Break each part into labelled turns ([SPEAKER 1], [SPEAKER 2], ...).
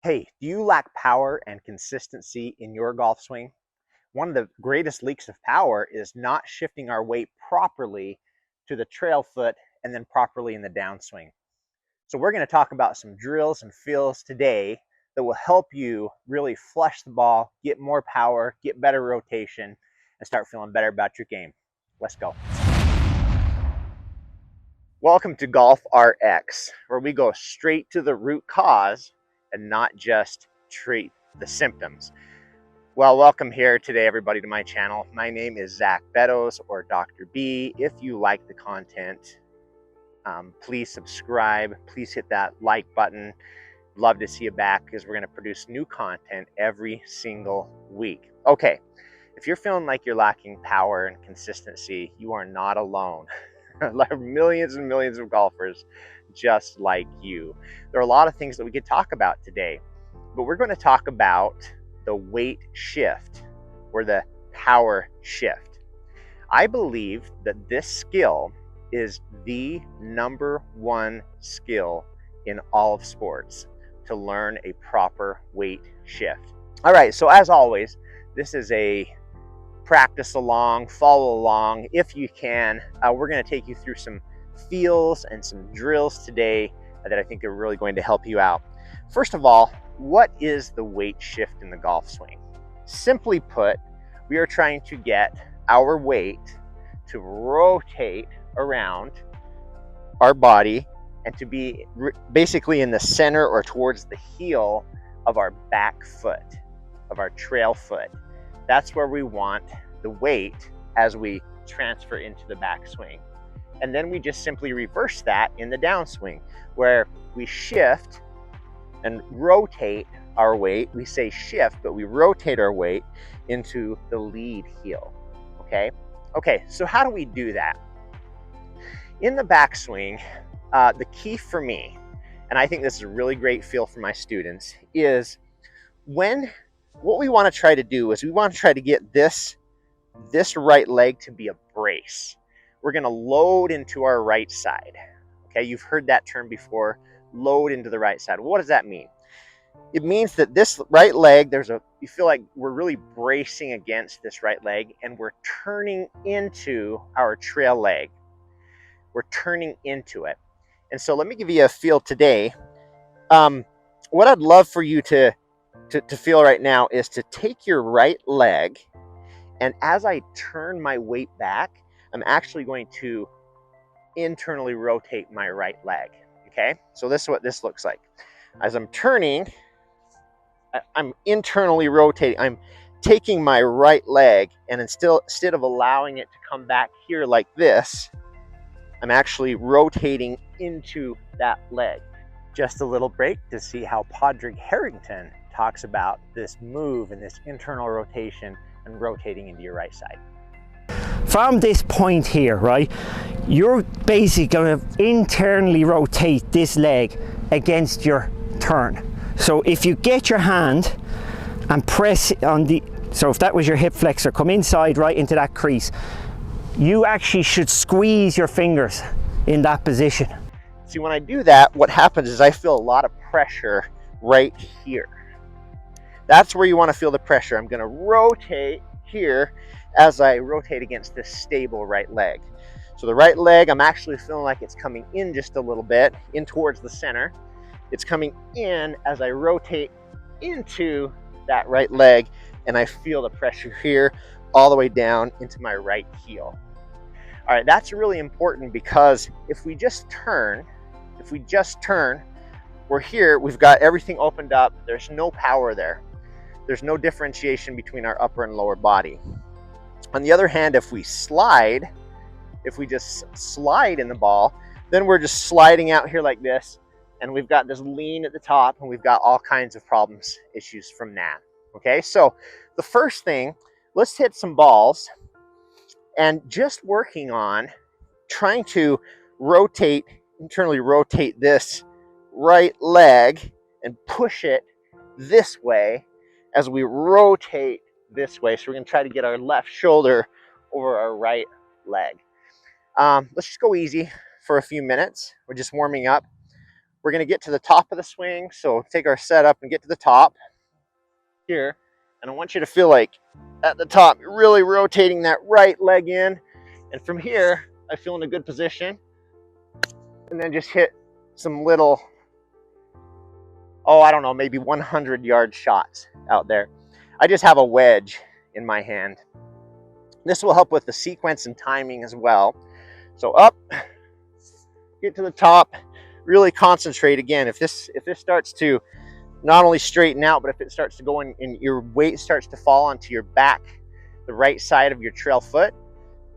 [SPEAKER 1] Hey, do you lack power and consistency in your golf swing? One of the greatest leaks of power is not shifting our weight properly to the trail foot and then properly in the downswing. So we're going to talk about some drills and feels today that will help you really flush the ball, get more power, get better rotation, and start feeling better about your game. Let's go. Welcome to Golf RX, where we go straight to the root cause and not just treat the symptoms. Well, welcome here today, everybody, to my channel. My name is Zach Betos, or Dr. B. If you like the content, please subscribe. Please hit that like button. Love to see you back because we're going to produce new content every single week. Okay, if you're feeling like you're lacking power and consistency, you are not alone. There are millions and millions of golfers just like you. There are a lot of things that we could talk about today, but we're going to talk about the weight shift or the power shift. I believe that this skill is the #1 skill in all of sports to learn a proper weight shift. All right, so as always, this is a practice along, follow along if you can. We're going to take you through some feels and some drills today that I think are really going to help you out. First of all, what is the weight shift in the golf swing? Simply put, we are trying to get our weight to rotate around our body and to be basically in the center or towards the heel of our back foot, of our trail foot. That's where we want the weight as we transfer into the backswing. And then we just simply reverse that in the downswing, where we shift and rotate our weight. We say shift, but we rotate our weight into the lead heel. Okay, so how do we do that? In the backswing, the key for me, and I think this is a really great feel for my students, is what we want to try to do is we want to try to get this right leg to be a brace. We're going to load into our right side. Okay, you've heard that term before, load into the right side. What does that mean? It means that this right leg, you feel like we're really bracing against this right leg and we're turning into our trail leg. We're turning into it. And so let me give you a feel today. What I'd love for you to feel right now is to take your right leg, and as I turn my weight back, I'm actually going to internally rotate my right leg. Okay, so this is what this looks like. As I'm turning, I'm internally rotating. I'm taking my right leg, and instead of allowing it to come back here like this, I'm actually rotating into that leg. Just a little break to see how Padraig Harrington talks about this move and this internal rotation and rotating into your right side.
[SPEAKER 2] From this point here, right, you're basically going to internally rotate this leg against your turn. So if you get your hand and press on so if that was your hip flexor, come inside right into that crease, you actually should squeeze your fingers in that position.
[SPEAKER 1] See, when I do that, what happens is I feel a lot of pressure right here. That's where you want to feel the pressure. I'm going to rotate here as I rotate against this stable right leg. So the right leg, I'm actually feeling like it's coming in just a little bit, in towards the center. It's coming in as I rotate into that right leg, and I feel the pressure here all the way down into my right heel. All right, that's really important because if we just turn, we're here, we've got everything opened up, there's no power there. There's no differentiation between our upper and lower body. On the other hand, if we just slide in the ball, then we're just sliding out here like this, and we've got this lean at the top, and we've got all kinds of problems, issues from that. Okay, so the first thing, let's hit some balls and just working on trying to internally rotate this right leg and push it this way as we rotate this way. So we're going to try to get our left shoulder over our right leg. Let's just go easy for a few minutes. We're just warming up. we're going to get to the top of the swing. So take our setup and get to the top here. And I want you to feel like at the top, you're really rotating that right leg in. And from here, I feel in a good position. And then just hit some little, oh, I don't know, maybe 100-yard shots out there. I just have a wedge in my hand. This will help with the sequence and timing as well. So up, get to the top, really concentrate. Again, if this starts to not only straighten out, but if it starts to go in and your weight starts to fall onto your back, the right side of your trail foot,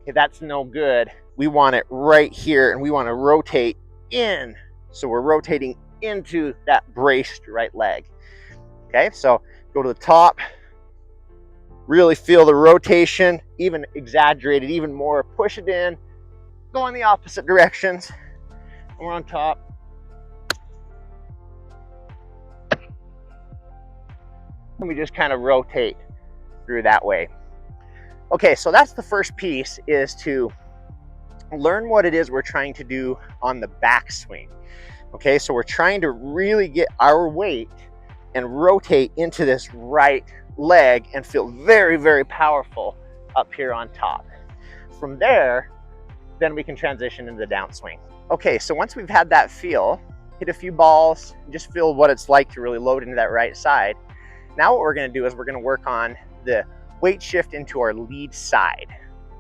[SPEAKER 1] okay, that's no good. We want it right here, and we want to rotate in. So we're rotating into that braced right leg. Okay, so go to the top, really feel the rotation, even exaggerate it even more, push it in, go in the opposite directions, and we're on top. And we just kind of rotate through that way. Okay, so that's the first piece, is to learn what it is we're trying to do on the backswing. Okay, so we're trying to really get our weight and rotate into this right leg and feel very, very powerful up here on top. From there, then we can transition into the downswing. Okay, so once we've had that feel, hit a few balls, just feel what it's like to really load into that right side. Now what we're going to do is we're going to work on the weight shift into our lead side.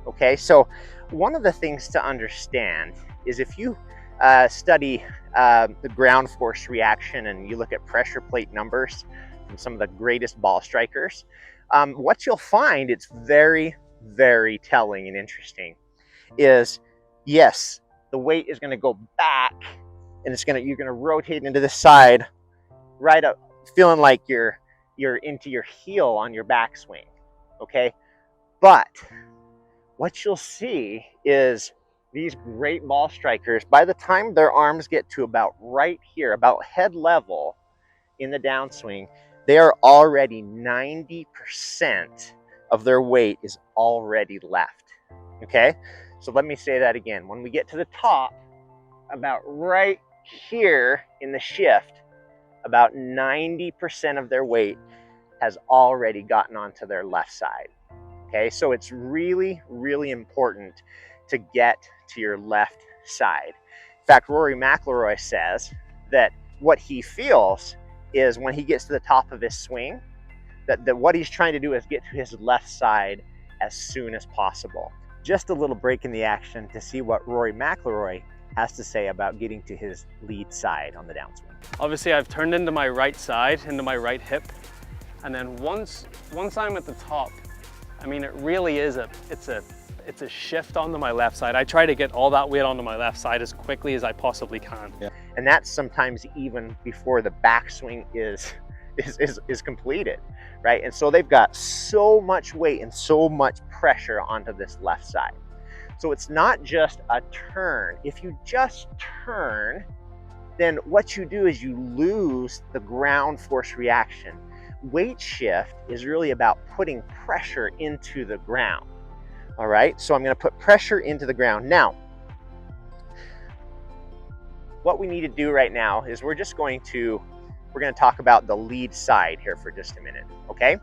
[SPEAKER 1] Okay, so one of the things to understand is if you study the ground force reaction and you look at pressure plate numbers from some of the greatest ball strikers, what you'll find, it's very, very telling and interesting, is yes, the weight is going to go back and you're going to rotate into the side right up, feeling like you're into your heel on your backswing. Okay, but what you'll see is these great ball strikers, by the time their arms get to about right here, about head level in the downswing, they are already 90% of their weight is already left. Okay, so let me say that again. When we get to the top, about right here in the shift, about 90% of their weight has already gotten onto their left side. Okay, so it's really, really important to get to your left side. In fact, Rory McIlroy says that what he feels is when he gets to the top of his swing, that what he's trying to do is get to his left side as soon as possible. Just a little break in the action to see what Rory McIlroy has to say about getting to his lead side on the downswing.
[SPEAKER 3] Obviously, I've turned into my right side, into my right hip, and then once I'm at the top, I mean, it really is it's a shift onto my left side. I try to get all that weight onto my left side as quickly as I possibly can.
[SPEAKER 1] Yeah. And that's sometimes even before the backswing is completed, right? And so they've got so much weight and so much pressure onto this left side. So it's not just a turn. If you just turn, then what you do is you lose the ground force reaction. Weight shift is really about putting pressure into the ground. All right, so I'm going to put pressure into the ground. Now, what we need to do right now is we're going to talk about the lead side here for just a minute, okay?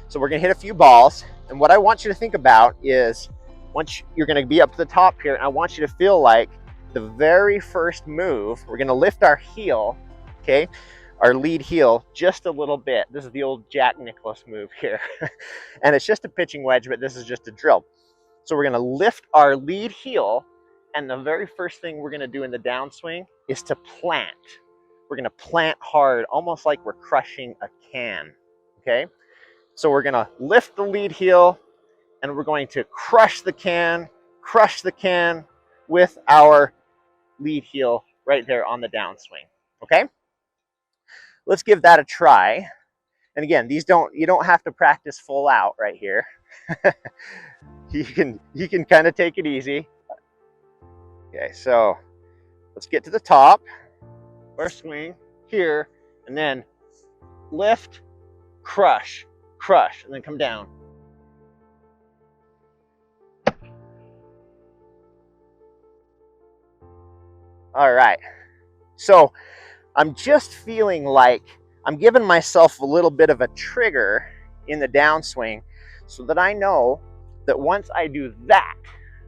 [SPEAKER 1] So we're going to hit a few balls, and what I want you to think about is once you're going to be up to the top here, and I want you to feel like the very first move, we're going to lift our heel, okay? Our lead heel just a little bit. This is the old Jack Nicklaus move here. And it's just a pitching wedge, but this is just a drill. So we're going to lift our lead heel, and the very first thing we're going to do in the downswing is to plant. We're going to plant hard, almost like we're crushing a can, okay? So we're going to lift the lead heel, and we're going to crush the can with our lead heel right there on the downswing, okay? Let's give that a try. And again, you don't have to practice full out right here. You can kind of take it easy. Okay, so let's get to the top, or swing here, and then lift, crush, and then come down. All right, so I'm just feeling like I'm giving myself a little bit of a trigger in the downswing so that I know that once I do that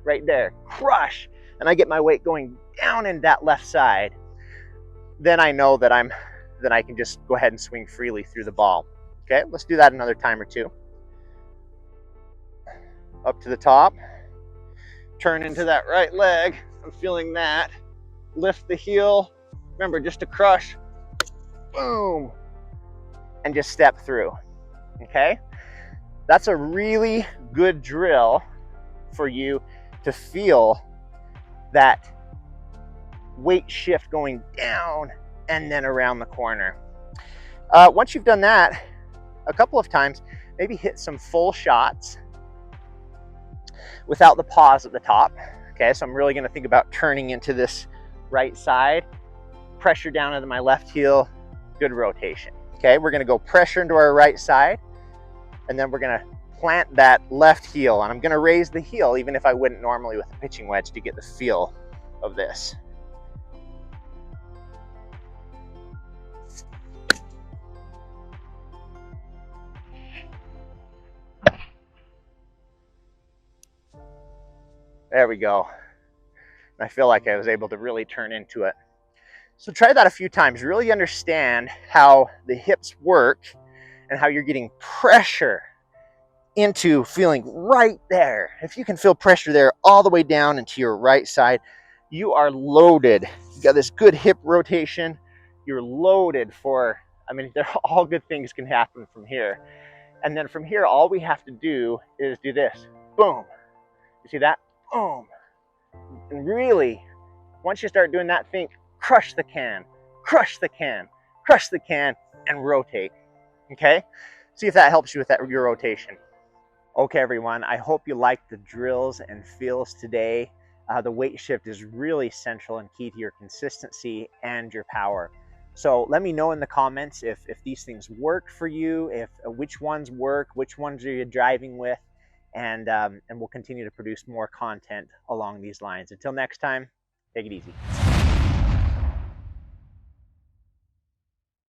[SPEAKER 1] right there, crush, and I get my weight going down in that left side, then I know that I can just go ahead and swing freely through the ball. Okay, let's do that another time or two. Up to the top, turn into that right leg. I'm feeling that. Lift the heel. Remember, just to crush, boom, and just step through. Okay, that's a really good drill for you to feel that weight shift going down and then around the corner. Once you've done that a couple of times, maybe hit some full shots without the pause at the top. Okay, so I'm really going to think about turning into this right side, pressure down into my left heel, good rotation. Okay, we're going to go pressure into our right side, and then we're going to plant that left heel, and I'm going to raise the heel even if I wouldn't normally with a pitching wedge to get the feel of this. There we go. I feel like I was able to really turn into it. So try that a few times. Really understand how the hips work and how you're getting pressure into feeling right there. If you can feel pressure there all the way down into your right side, you are loaded. You got this good hip rotation. You're loaded for, I mean, all good things can happen from here. And then from here, all we have to do is do this. Boom. You see that? Boom. And really, once you start doing that, think crush the can, crush the can, crush the can, and rotate. Okay? See if that helps you with your rotation. Okay, everyone, I hope you liked the drills and feels today. The weight shift is really central and key to your consistency and your power. So let me know in the comments if these things work for you, if which ones work, which ones are you driving with, and we'll continue to produce more content along these lines. Until next time, take it easy.